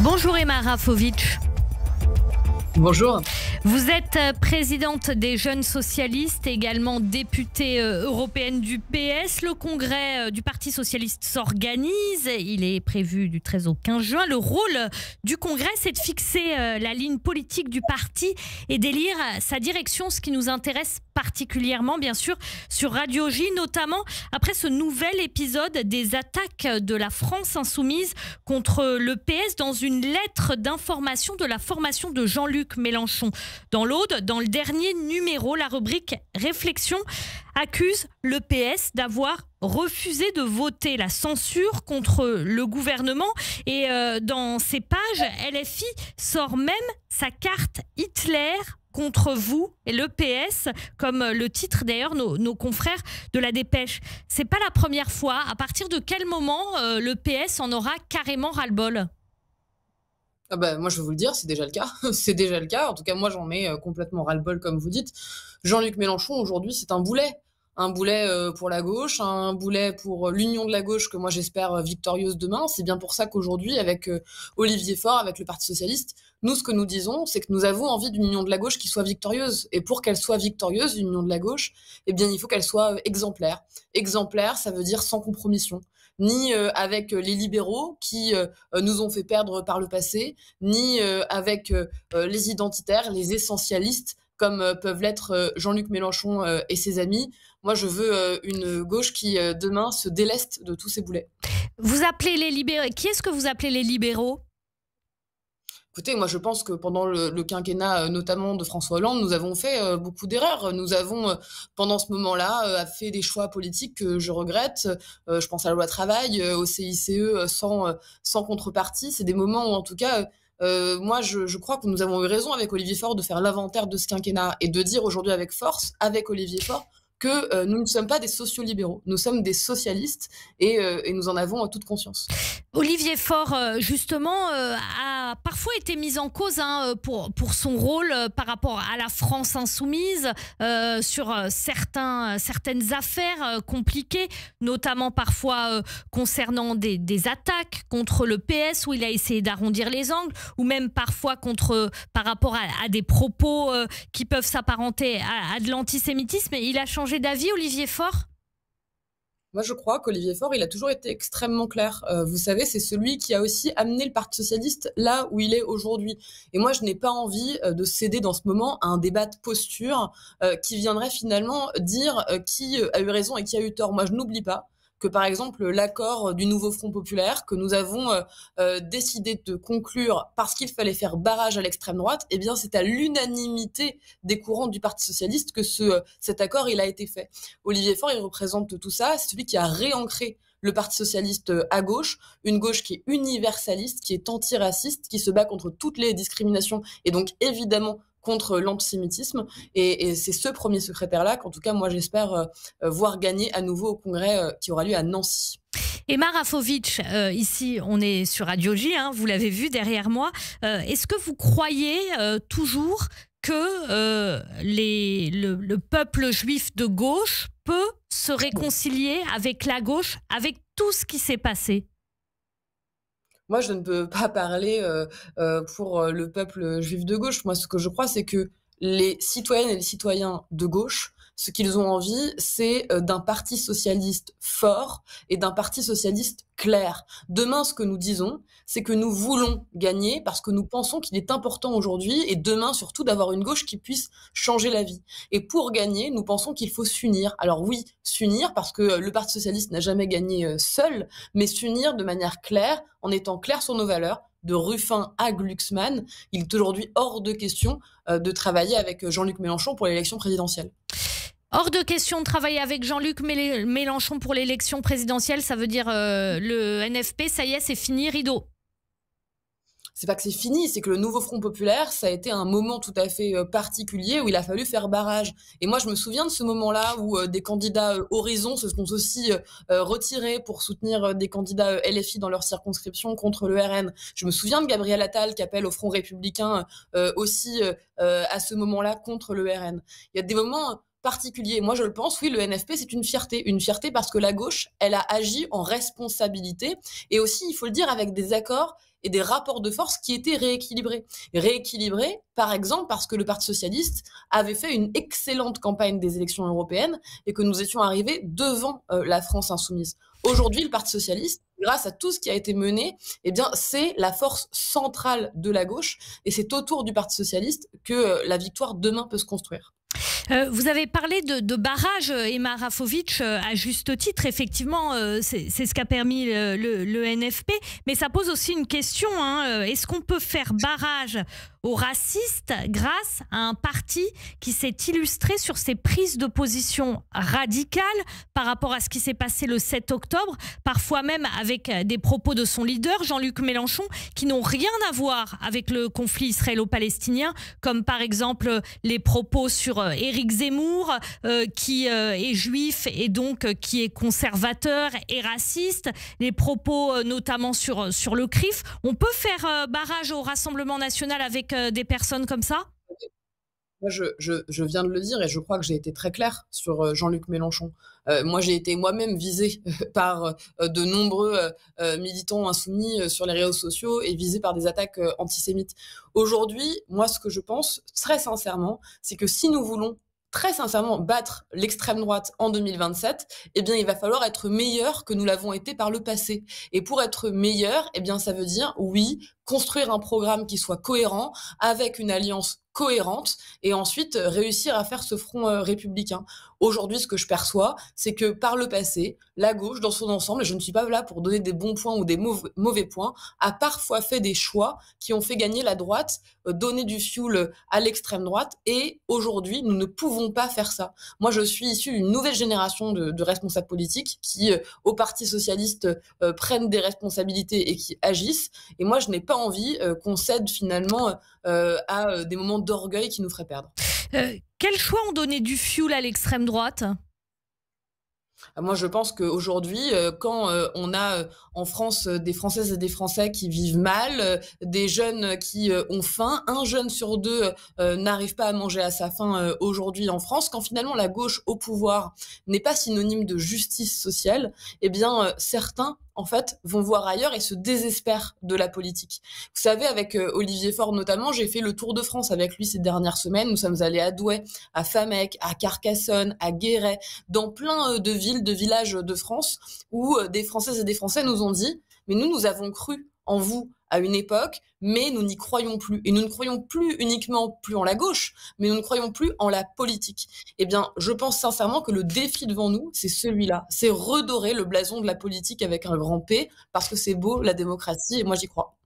Bonjour Emma Rafovic. Bonjour. Vous êtes présidente des Jeunes Socialistes, également députée européenne du PS. Le congrès du Parti Socialiste s'organise. Il est prévu du 13 au 15 juin. Le rôle du congrès, c'est de fixer la ligne politique du parti et d'élire sa direction, ce qui nous intéresse particulièrement, bien sûr, sur Radio J, notamment après ce nouvel épisode des attaques de la France insoumise contre le PS dans une lettre d'information de la formation de Jean-Luc Mélenchon. Dans l'Aude, dans le dernier numéro, la rubrique Réflexion accuse le PS d'avoir refusé de voter la censure contre le gouvernement. Et dans ces pages, LFI sort même sa carte Hitler contre vous et le PS, comme le titre d'ailleurs nos confrères de la Dépêche. C'est pas la première fois. À partir de quel moment le PS en aura carrément ras-le-bol ? Moi, je vais vous le dire, c'est déjà le cas. C'est déjà le cas. En tout cas, moi, j'en ai complètement ras-le-bol, comme vous dites. Jean-Luc Mélenchon, aujourd'hui, c'est un boulet. Un boulet pour la gauche, un boulet pour l'union de la gauche que moi, j'espère victorieuse demain. C'est bien pour ça qu'aujourd'hui, avec Olivier Faure, avec le Parti Socialiste, nous, ce que nous disons, c'est que nous avons envie d'une union de la gauche qui soit victorieuse. Et pour qu'elle soit victorieuse, l'union de la gauche, eh bien, il faut qu'elle soit exemplaire. Exemplaire, ça veut dire sans compromission. Ni avec les libéraux qui nous ont fait perdre par le passé, ni avec les identitaires, les essentialistes, comme peuvent l'être Jean-Luc Mélenchon et ses amis. Moi, je veux une gauche qui, demain, se déleste de tous ces boulets. Vous appelez les libéraux. Qui est-ce que vous appelez les libéraux ? Écoutez, moi je pense que pendant le quinquennat, notamment de François Hollande, nous avons fait beaucoup d'erreurs. Nous avons, pendant ce moment-là, fait des choix politiques que je regrette. Je pense à la loi travail, au CICE sans contrepartie. C'est des moments où, en tout cas, moi je crois que nous avons eu raison avec Olivier Faure de faire l'inventaire de ce quinquennat et de dire aujourd'hui avec force, avec Olivier Faure, que nous ne sommes pas des sociolibéraux, nous sommes des socialistes et nous en avons toute conscience. Olivier Faure, justement, a parfois été mis en cause pour son rôle par rapport à la France insoumise sur certaines affaires compliquées, notamment parfois concernant des attaques contre le PS où il a essayé d'arrondir les angles, ou même parfois par rapport à des propos qui peuvent s'apparenter à de l'antisémitisme. Il a changé d'avis, Olivier Faure ? Moi, je crois qu'Olivier Faure, il a toujours été extrêmement clair. Vous savez, c'est celui qui a aussi amené le Parti Socialiste là où il est aujourd'hui. Et moi, je n'ai pas envie de céder dans ce moment à un débat de posture qui viendrait finalement dire qui a eu raison et qui a eu tort. Moi, je n'oublie pas que, par exemple, l'accord du Nouveau Front Populaire que nous avons décidé de conclure parce qu'il fallait faire barrage à l'extrême droite, eh bien, c'est à l'unanimité des courants du Parti Socialiste que cet accord, il a été fait. Olivier Faure, il représente tout ça. C'est celui qui a réancré le Parti Socialiste à gauche, une gauche qui est universaliste, qui est antiraciste, qui se bat contre toutes les discriminations et donc, évidemment, contre l'antisémitisme. Et c'est ce premier secrétaire-là qu'en tout cas, moi, j'espère voir gagner à nouveau au congrès qui aura lieu à Nancy. Emma Rafovic, ici, on est sur Radio J, vous l'avez vu derrière moi. Est-ce que vous croyez toujours que le peuple juif de gauche peut se réconcilier avec la gauche, avec tout ce qui s'est passé ? Moi, je ne peux pas parler pour le peuple juif de gauche. Moi, ce que je crois, c'est que les citoyennes et les citoyens de gauche, ce qu'ils ont envie, c'est d'un parti socialiste fort et d'un parti socialiste clair. Demain, ce que nous disons, c'est que nous voulons gagner parce que nous pensons qu'il est important aujourd'hui et demain, surtout, d'avoir une gauche qui puisse changer la vie. Et pour gagner, nous pensons qu'il faut s'unir. Alors oui, s'unir parce que le Parti socialiste n'a jamais gagné seul, mais s'unir de manière claire, en étant clair sur nos valeurs, de Ruffin à Glucksmann. Il est aujourd'hui hors de question de travailler avec Jean-Luc Mélenchon pour l'élection présidentielle. Hors de question de travailler avec Jean-Luc Mélenchon pour l'élection présidentielle, ça veut dire le NFP, ça y est, c'est fini, rideau. C'est pas que c'est fini, c'est que le Nouveau Front Populaire, ça a été un moment tout à fait particulier où il a fallu faire barrage. Et moi, je me souviens de ce moment-là où des candidats Horizon se sont aussi retirés pour soutenir des candidats LFI dans leur circonscription contre le RN. Je me souviens de Gabriel Attal qui appelle au Front républicain aussi à ce moment-là contre le RN. Il y a des moments particulier. Moi, je le pense, oui, le NFP, c'est une fierté parce que la gauche, elle a agi en responsabilité et aussi, il faut le dire, avec des accords et des rapports de force qui étaient rééquilibrés. Rééquilibrés, par exemple, parce que le Parti socialiste avait fait une excellente campagne des élections européennes et que nous étions arrivés devant la France insoumise. Aujourd'hui, le Parti socialiste, grâce à tout ce qui a été mené, eh bien, c'est la force centrale de la gauche et c'est autour du Parti socialiste que la victoire demain peut se construire. Vous avez parlé de barrage, Emma Rafovitch, à juste titre. Effectivement, c'est ce qu'a permis le NFP. Mais ça pose aussi une question. Est-ce qu'on peut faire barrage aux racistes grâce à un parti qui s'est illustré sur ses prises de position radicales par rapport à ce qui s'est passé le 7 octobre, parfois même avec des propos de son leader, Jean-Luc Mélenchon, qui n'ont rien à voir avec le conflit israélo-palestinien, comme par exemple les propos sur Éric Zemmour, qui est juif et donc qui est conservateur et raciste, les propos notamment sur le CRIF. On peut faire barrage au Rassemblement national avec des personnes comme ça? Moi, je viens de le dire et je crois que j'ai été très claire sur Jean-Luc Mélenchon. Moi, j'ai été moi-même visée par de nombreux militants insoumis sur les réseaux sociaux et visée par des attaques antisémites. Aujourd'hui, moi, ce que je pense très sincèrement, c'est que si nous voulons très sincèrement battre l'extrême droite en 2027, eh bien, il va falloir être meilleur que nous l'avons été par le passé. Et pour être meilleur, eh bien, ça veut dire, oui, construire un programme qui soit cohérent, avec une alliance cohérente, et ensuite réussir à faire ce front républicain. Aujourd'hui, ce que je perçois, c'est que par le passé, la gauche, dans son ensemble, et je ne suis pas là pour donner des bons points ou des mauvais points, a parfois fait des choix qui ont fait gagner la droite, donner du fioul à l'extrême droite, et aujourd'hui, nous ne pouvons pas faire ça. Moi, je suis issue d'une nouvelle génération de responsables politiques qui, au Parti socialiste, prennent des responsabilités et qui agissent, et moi, je n'ai pas envie qu'on cède finalement à des moments d'orgueil qui nous feraient perdre. Quels choix ont donné du fioul à l'extrême droite? Moi, je pense qu'aujourd'hui, quand on a en France des Françaises et des Français qui vivent mal, des jeunes qui ont faim, un jeune sur deux n'arrive pas à manger à sa faim aujourd'hui en France, quand finalement la gauche au pouvoir n'est pas synonyme de justice sociale, eh bien certains en fait, vont voir ailleurs et se désespèrent de la politique. Vous savez, avec Olivier Faure notamment, j'ai fait le tour de France avec lui ces dernières semaines. Nous sommes allés à Douai, à Famec, à Carcassonne, à Guéret, dans plein de villes, de villages de France, où des Françaises et des Français nous ont dit « Mais nous avons cru en vous à une époque, mais nous n'y croyons plus. Et nous ne croyons plus uniquement plus en la gauche, mais nous ne croyons plus en la politique. » Eh bien, je pense sincèrement que le défi devant nous, c'est celui-là. C'est redorer le blason de la politique avec un grand P, parce que c'est beau, la démocratie, et moi j'y crois.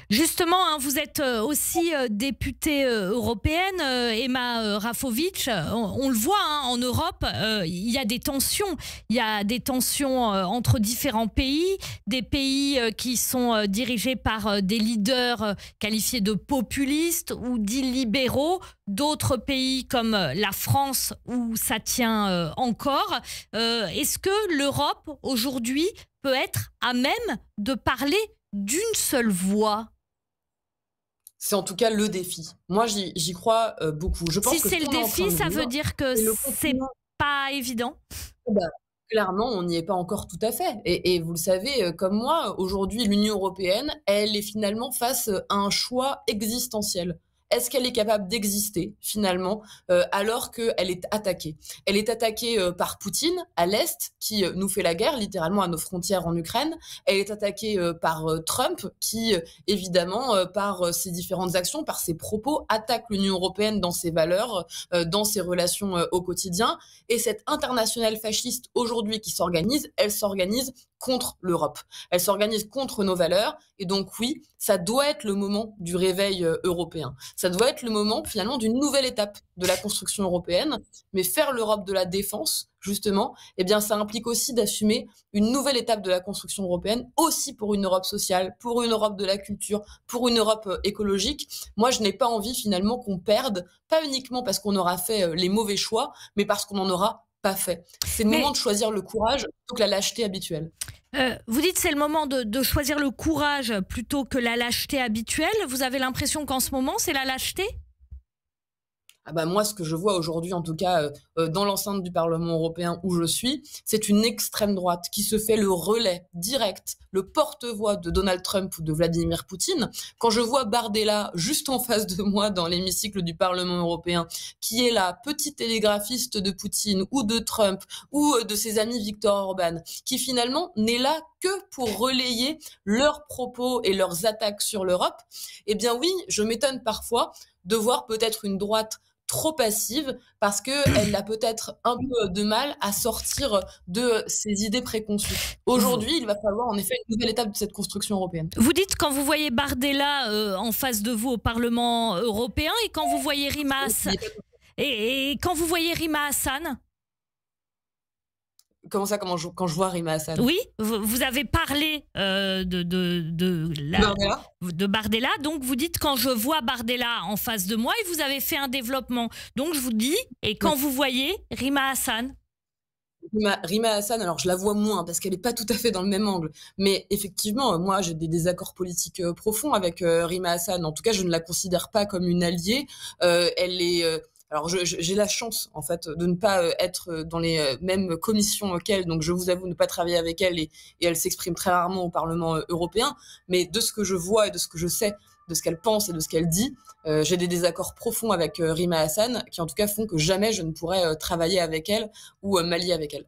Justement, vous êtes aussi députée européenne, Emma Rafovitch. On le voit, en Europe, il y a des tensions. Il y a des tensions entre différents pays, des pays qui sont dirigés par des leaders qualifiés de populistes ou d'illibéraux, d'autres pays comme la France où ça tient encore. Est-ce que l'Europe, aujourd'hui, peut être à même de parler d'une seule voix? C'est en tout cas le défi. Moi, j'y crois beaucoup. Je pense si c'est le défi, ça veut dire que c'est pas évident? Bah, clairement, on n'y est pas encore tout à fait. Et vous le savez, comme moi, aujourd'hui, l'Union européenne, elle est finalement face à un choix existentiel. Est-ce qu'elle est capable d'exister, finalement, alors qu'elle est attaquée? Elle est attaquée par Poutine, à l'Est, qui nous fait la guerre, littéralement, à nos frontières en Ukraine. Elle est attaquée par Trump, qui, évidemment, par ses différentes actions, par ses propos, attaque l'Union européenne dans ses valeurs, dans ses relations au quotidien. Et cette internationale fasciste, aujourd'hui, qui s'organise, elle s'organise contre l'Europe. Elle s'organise contre nos valeurs. Et donc, oui, ça doit être le moment du réveil européen. Ça doit être le moment, finalement, d'une nouvelle étape de la construction européenne. Mais faire l'Europe de la défense, justement, eh bien, ça implique aussi d'assumer une nouvelle étape de la construction européenne, aussi pour une Europe sociale, pour une Europe de la culture, pour une Europe écologique. Moi, je n'ai pas envie, finalement, qu'on perde, pas uniquement parce qu'on aura fait les mauvais choix, mais parce qu'on n'en aura pas fait. C'est le moment de choisir le courage plutôt que la lâcheté habituelle. Vous dites c'est le moment de choisir le courage plutôt que la lâcheté habituelle. Vous avez l'impression qu'en ce moment, c'est la lâcheté? Ah bah moi, ce que je vois aujourd'hui, en tout cas, dans l'enceinte du Parlement européen où je suis, c'est une extrême droite qui se fait le relais direct, le porte-voix de Donald Trump ou de Vladimir Poutine. Quand je vois Bardella juste en face de moi dans l'hémicycle du Parlement européen, qui est la petite télégraphiste de Poutine ou de Trump ou de ses amis Viktor Orban, qui finalement n'est là que pour relayer leurs propos et leurs attaques sur l'Europe, eh bien oui, je m'étonne parfois de voir peut-être une droite trop passive parce qu'elle a peut-être un peu de mal à sortir de ses idées préconçues. Aujourd'hui, il va falloir en effet une nouvelle étape de cette construction européenne. Vous dites quand vous voyez Bardella en face de vous au Parlement européen et quand vous voyez et quand vous voyez Rima Hassan. Comment ça, quand je vois Rima Hassan? Oui, vous avez parlé de Bardella, donc vous dites quand je vois Bardella en face de moi et vous avez fait un développement. Donc je vous dis, et quand vous voyez Rima Hassan? Rima Hassan, alors je la vois moins parce qu'elle n'est pas tout à fait dans le même angle. Mais effectivement, moi, j'ai des désaccords politiques profonds avec Rima Hassan. En tout cas, je ne la considère pas comme une alliée. Elle est... alors, j'ai la chance, en fait, de ne pas être dans les mêmes commissions qu'elle. Donc, je vous avoue ne pas travailler avec elle et elle s'exprime très rarement au Parlement européen. Mais de ce que je vois et de ce que je sais, de ce qu'elle pense et de ce qu'elle dit, j'ai des désaccords profonds avec Rima Hassan qui, en tout cas, font que jamais je ne pourrais travailler avec elle ou m'allier avec elle.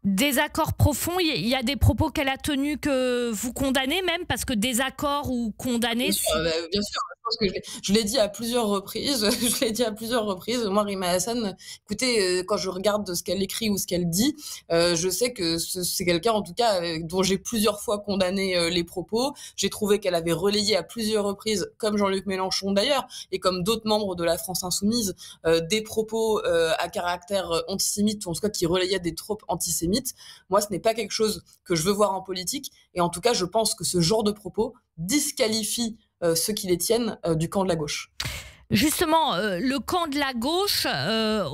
Désaccords profonds, il y a des propos qu'elle a tenus que vous condamnez même, parce que désaccord ou condamner... Bien sûr, je pense que je l'ai dit à plusieurs reprises. Je l'ai dit à plusieurs reprises. Moi, Rima Hassan, écoutez, quand je regarde ce qu'elle écrit ou ce qu'elle dit, je sais que c'est quelqu'un, en tout cas, dont j'ai plusieurs fois condamné les propos. J'ai trouvé qu'elle avait relayé à plusieurs reprises, comme Jean-Luc Mélenchon d'ailleurs, et comme d'autres membres de la France Insoumise, des propos à caractère antisémite, ou en tout cas qui relayaient des tropes antisémites. Moi, ce n'est pas quelque chose que je veux voir en politique. Et en tout cas, je pense que ce genre de propos disqualifie ceux qui les tiennent du camp de la gauche. Justement, le camp de la gauche,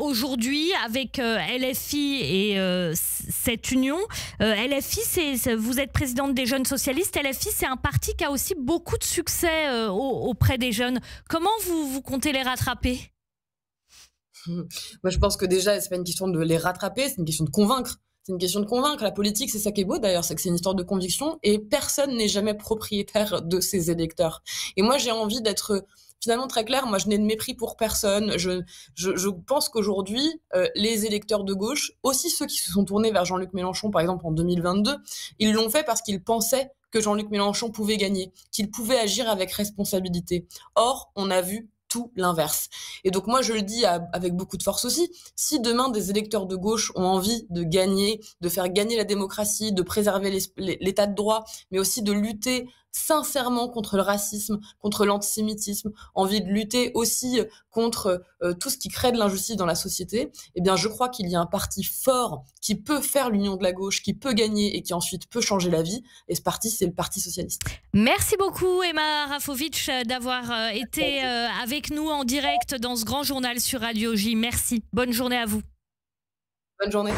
aujourd'hui, avec LFI et cette union, LFI, vous êtes présidente des jeunes socialistes, LFI, c'est un parti qui a aussi beaucoup de succès auprès des jeunes. Comment vous comptez les rattraper ? Moi, je pense que déjà, c'est pas une question de les rattraper, c'est une question de convaincre. C'est une question de convaincre. La politique, c'est ça qui est beau d'ailleurs, c'est que c'est une histoire de conviction et personne n'est jamais propriétaire de ses électeurs. Et moi, j'ai envie d'être finalement très claire. Moi, je n'ai de mépris pour personne. Je pense qu'aujourd'hui, les électeurs de gauche, aussi ceux qui se sont tournés vers Jean-Luc Mélenchon, par exemple en 2022, ils l'ont fait parce qu'ils pensaient que Jean-Luc Mélenchon pouvait gagner, qu'il pouvait agir avec responsabilité. Or, on a vu tout l'inverse. Et donc moi je le dis avec beaucoup de force aussi, si demain des électeurs de gauche ont envie de gagner, de faire gagner la démocratie, de préserver l'état de droit, mais aussi de lutter sincèrement contre le racisme, contre l'antisémitisme, envie de lutter aussi contre tout ce qui crée de l'injustice dans la société, eh bien je crois qu'il y a un parti fort qui peut faire l'union de la gauche, qui peut gagner et qui ensuite peut changer la vie, et ce parti, c'est le Parti socialiste. Merci beaucoup Emma Rafovitch d'avoir été avec nous en direct dans ce grand journal sur Radio J. Merci, bonne journée à vous. Bonne journée.